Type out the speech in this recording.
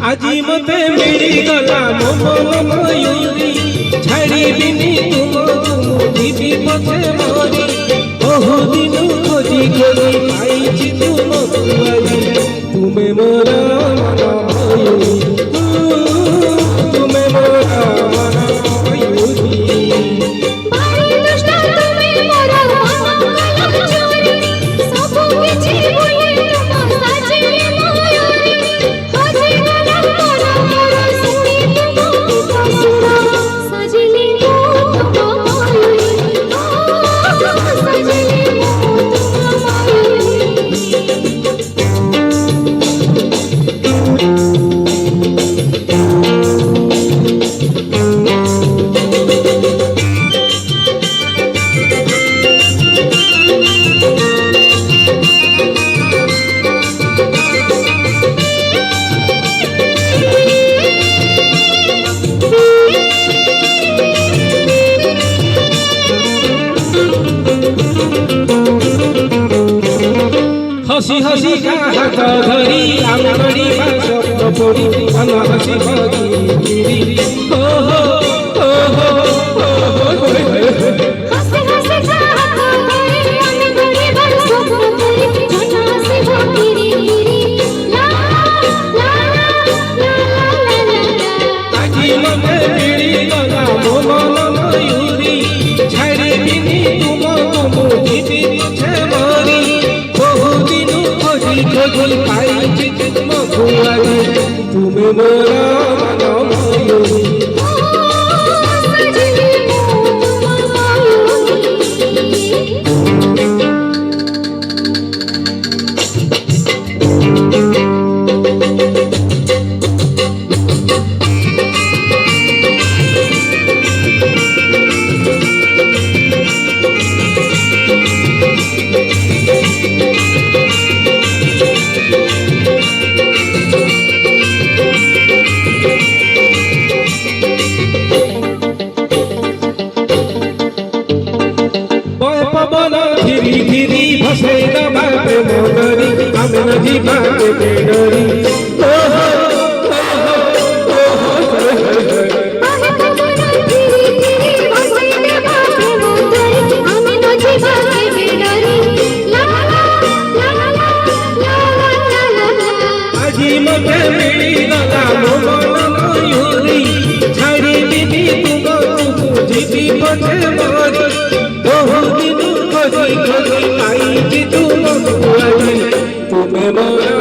আজি মতে মিলি গলা মন ময়ূরী ছাড়িবিনি তুম দিবি পথে মরি বহুদিন খোঁজি খোঁজি পাইছি তুম দুয়ারি তুমি মোর মন ময়ূরী তুমি মোর মন ময়ূরী हसी हसी का हाथ धरी आंगड़ी स्वप्न पड़ी मन हसी भरी हो हो हो हो हसी हसी का हाथ धरी आंगड़ी स्वप्न पड़ी मन हसी भरी ला ला ला ला आजी मते मिली गला मन मयूरी छाड़ी बिनी तुम जीवी पछे मरी बहुदिन खोजी खोजी पाइछि तुम दुआरी तुम मोर मन मयूरी पवन धीरी धीरी भसे दबा प्रेम डरी आमे न जीवा के डरी ओ हो आजी मते मिली गला मन मयूरी छाड़ी बिनी तुम जीवी पछे मरी बहुदिन खोजी खोजी पाइछि तुम दुआरी तुम मोर